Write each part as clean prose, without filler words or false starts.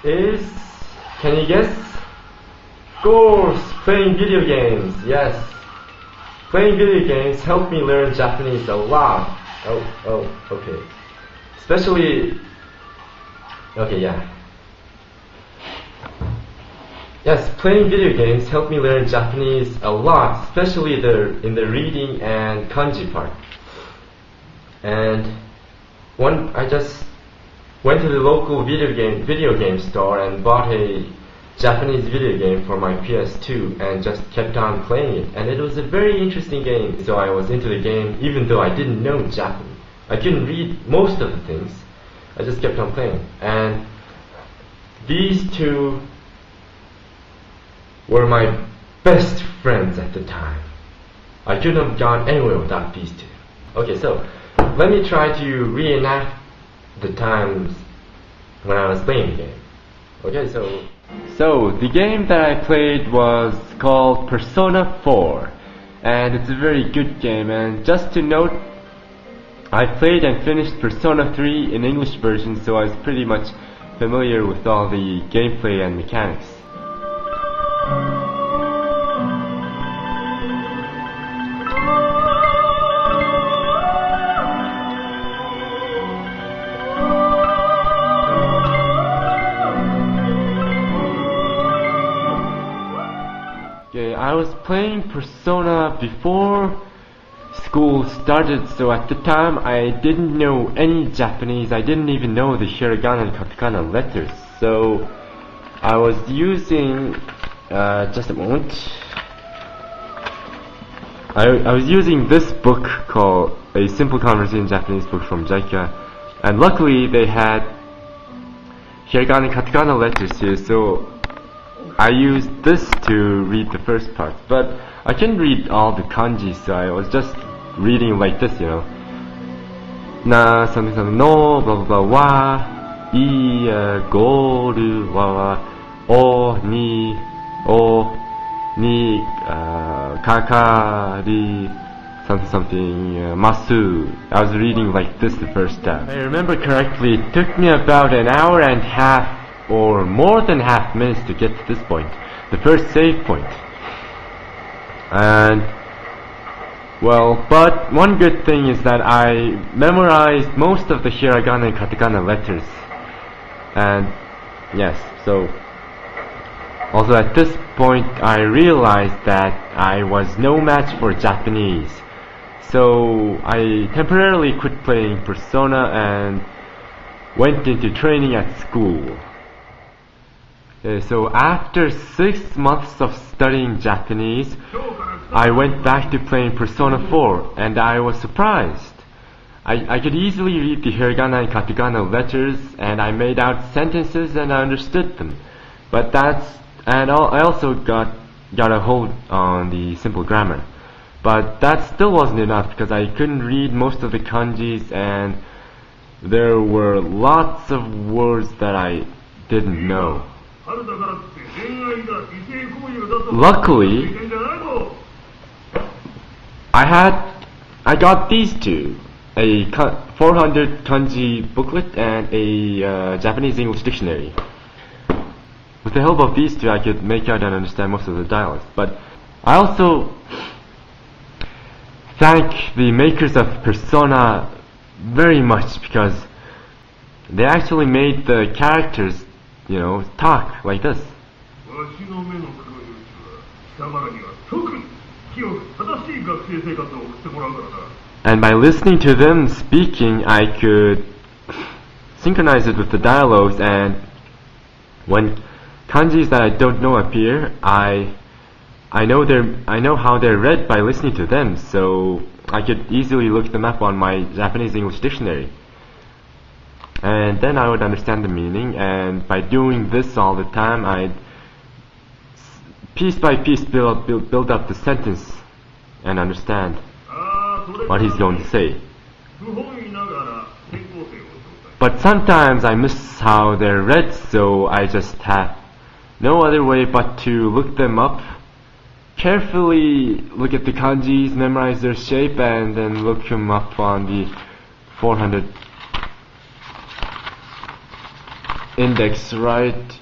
is, can you guess? Of course, playing video games, yes. Playing video games helped me learn Japanese a lot. Okay. Especially, okay, yeah. Yes, playing video games helped me learn Japanese a lot, especially in the reading and kanji part. And I just went to the local video game store and bought a Japanese video game for my PS2 and just kept on playing it. And it was a very interesting game, so I was into the game even though I didn't know Japanese. I couldn't read most of the things. I just kept on playing. And these two were my best friends at the time. I couldn't have gone anywhere without these two. Okay, so let me try to reenact the times when I was playing the game. Okay, so the game that I played was called Persona 4, and it's a very good game. And just to note, I played and finished Persona 3 in English version, so I was pretty much familiar with all the gameplay and mechanics. I was playing Persona before school started, so at the time I didn't know any Japanese. I didn't even know the hiragana and katakana letters. So I was using just a moment. I was using this book called A Simple Conversation Japanese book from JICA, and luckily they had hiragana and katakana letters here, so I used this to read the first part, but I couldn't read all the kanji, so I was just reading like this, you know. Na something something no blah blah blah wa I goru wa o ni kakari something something masu. I was reading like this the first time. If I remember correctly, it took me about an hour and a half or more than half minutes to get to this point, the first save point. And well, but one good thing is that I memorized most of the hiragana and katakana letters. And yes, so also at this point I realized that I was no match for Japanese. So I temporarily quit playing Persona and went into training at school. So after 6 months of studying Japanese, I went back to playing Persona 4, and I was surprised. I could easily read the hiragana and katakana letters, and I made out sentences and I understood them. But I also got a hold on the simple grammar. But that still wasn't enough, because I couldn't read most of the kanjis, and there were lots of words that I didn't know. Luckily, I got these two, a 400 kanji booklet and a Japanese English dictionary. With the help of these two, I could make out and understand most of the dialects. But I also thank the makers of Persona very much, because they actually made the characters, you know, talk like this. And by listening to them speaking, I could synchronize it with the dialogues, and when kanjis that I don't know appear, I know how they're read by listening to them, so I could easily look them up on my Japanese English dictionary. And then I would understand the meaning, and by doing this all the time, I'd piece by piece build up the sentence and understand what he's going to say. But sometimes I miss how they're read, so I just have no other way but to look them up, carefully look at the kanjis, memorize their shape, and then look them up on the 400 index right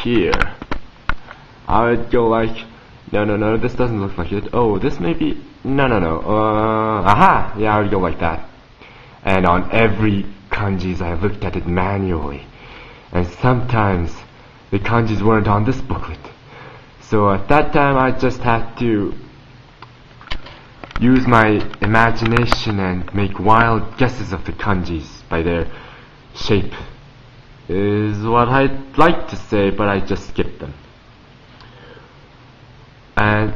here, I would go like, no, this doesn't look like it. Oh, this may be, no. Aha, yeah, I would go like that. And on every kanjis, I looked at it manually. And sometimes the kanjis weren't on this booklet. So at that time, I just had to use my imagination and make wild guesses of the kanjis by their shape, is what I'd like to say, but I just skipped them. And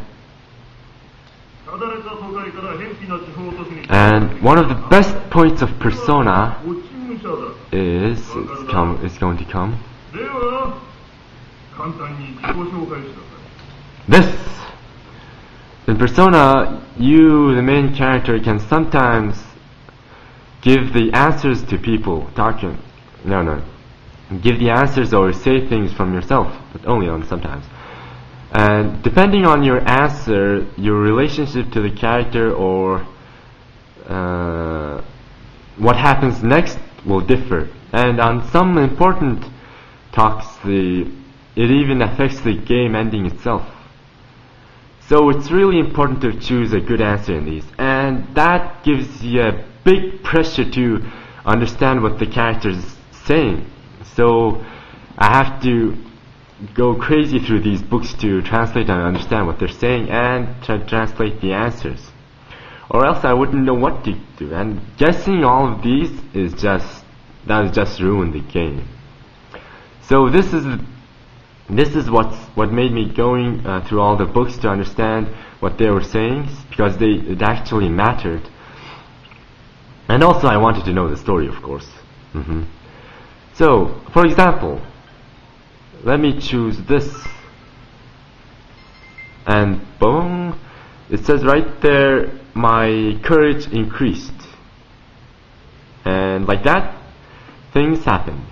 one of the best points of Persona is going to come. This! In Persona, you, the main character, can sometimes give the answers to people talking. Give the answers or say things from yourself, but only on sometimes. And depending on your answer, your relationship to the character or what happens next will differ. And on some important talks, it even affects the game ending itself. So it's really important to choose a good answer in these. And that gives you a big pressure to understand what the character is saying. So I have to go crazy through these books to translate and understand what they're saying and translate the answers, or else I wouldn't know what to do. And guessing all of these is just ruin the game. So this is what made me going through all the books to understand what they were saying, because it actually mattered. And also I wanted to know the story, of course. So, for example, let me choose this, and boom, it says right there, my courage increased. And like that, things happen.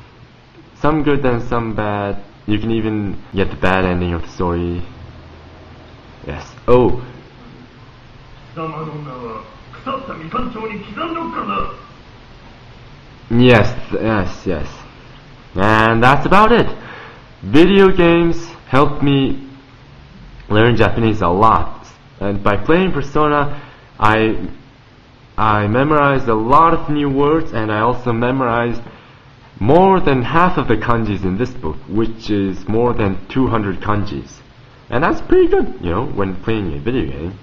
Some good and some bad. You can even get the bad ending of the story. Yes. Oh. Yes. And that's about it. Video games helped me learn Japanese a lot. And by playing Persona, I memorized a lot of new words, and I also memorized more than half of the kanjis in this book, which is more than 200 kanjis. And that's pretty good, when playing a video game.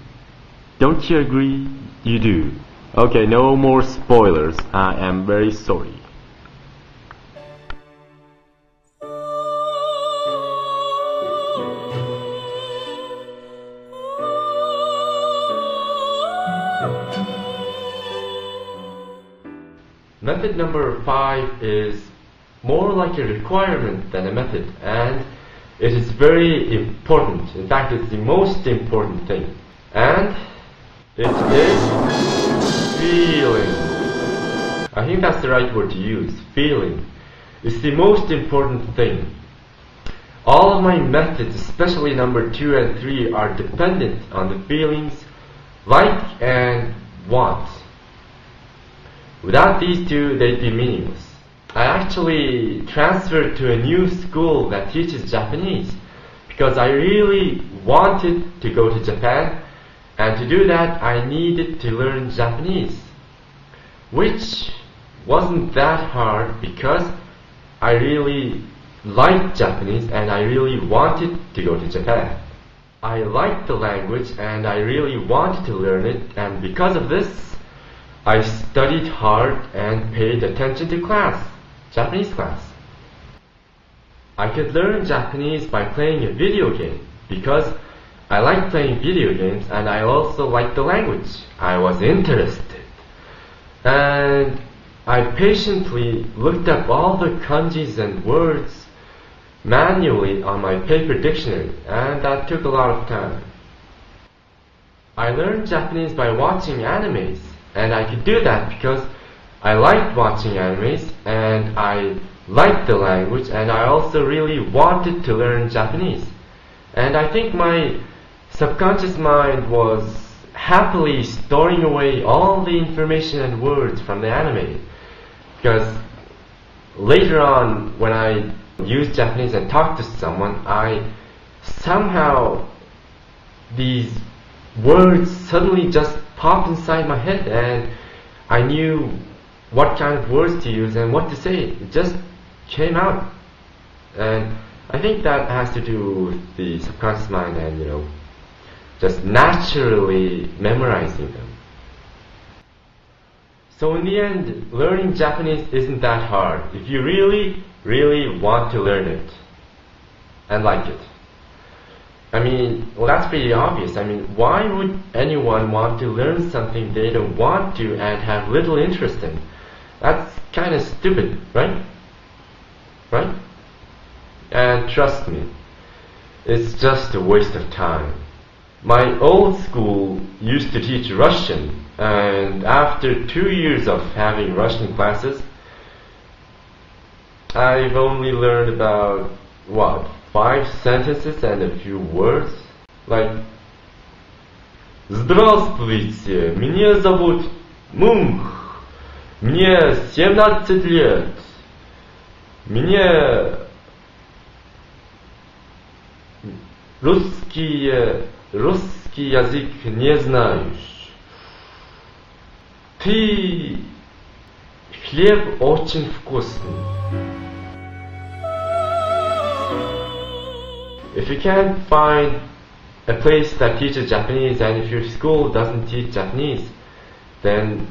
Don't you agree? You do. Okay, no more spoilers. I am very sorry. Method number 5 is more like a requirement than a method, and it is very important. In fact, it's the most important thing. And it is feeling. I think that's the right word to use. Feeling. It's the most important thing. All of my methods, especially number 2 and 3, are dependent on the feelings like and want. Without these two, they'd be meaningless. I actually transferred to a new school that teaches Japanese because I really wanted to go to Japan, and to do that I needed to learn Japanese, which wasn't that hard because I really liked Japanese and I really wanted to go to Japan. I liked the language and I really wanted to learn it, and because of this I studied hard and paid attention to class, Japanese class. I could learn Japanese by playing a video game because I like playing video games and I also like the language. I was interested. And I patiently looked up all the kanjis and words manually on my paper dictionary, and that took a lot of time. I learned Japanese by watching animes. And I could do that because I liked watching animes and I liked the language, and I also really wanted to learn Japanese. And I think my subconscious mind was happily storing away all the information and words from the anime, because later on, when I use Japanese and talk to someone, somehow these words suddenly just popped inside my head, and I knew what kind of words to use and what to say. It just came out. And I think that has to do with the subconscious mind and, just naturally memorizing them. So in the end, learning Japanese isn't that hard if you really, really want to learn it and like it. Well, that's pretty obvious. Why would anyone want to learn something they don't want to and have little interest in? That's kind of stupid, right? Right? And trust me, it's just a waste of time. My old school used to teach Russian, and after 2 years of having Russian classes, I've only learned about, 5 sentences and a few words? Like, Здравствуйте, меня зовут Мунх, мне 17 лет, мне русский язык не знаешь. Ты хлеб очень вкусный. If you can't find a place that teaches Japanese and if your school doesn't teach Japanese, then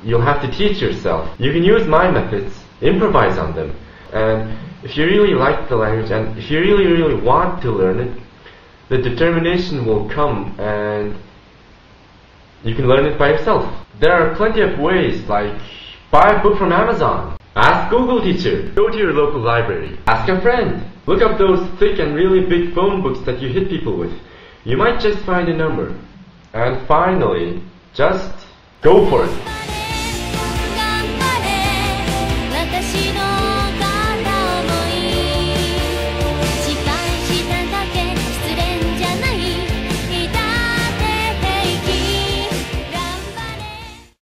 you'll have to teach yourself. You can use my methods, improvise on them. And if you really like the language and if you really, really want to learn it, the determination will come and you can learn it by yourself. There are plenty of ways, like buy a book from Amazon, ask Google Teacher, go to your local library, ask a friend, look up those thick and really big phone books that you hit people with. You might just find a number. And finally, just go for it.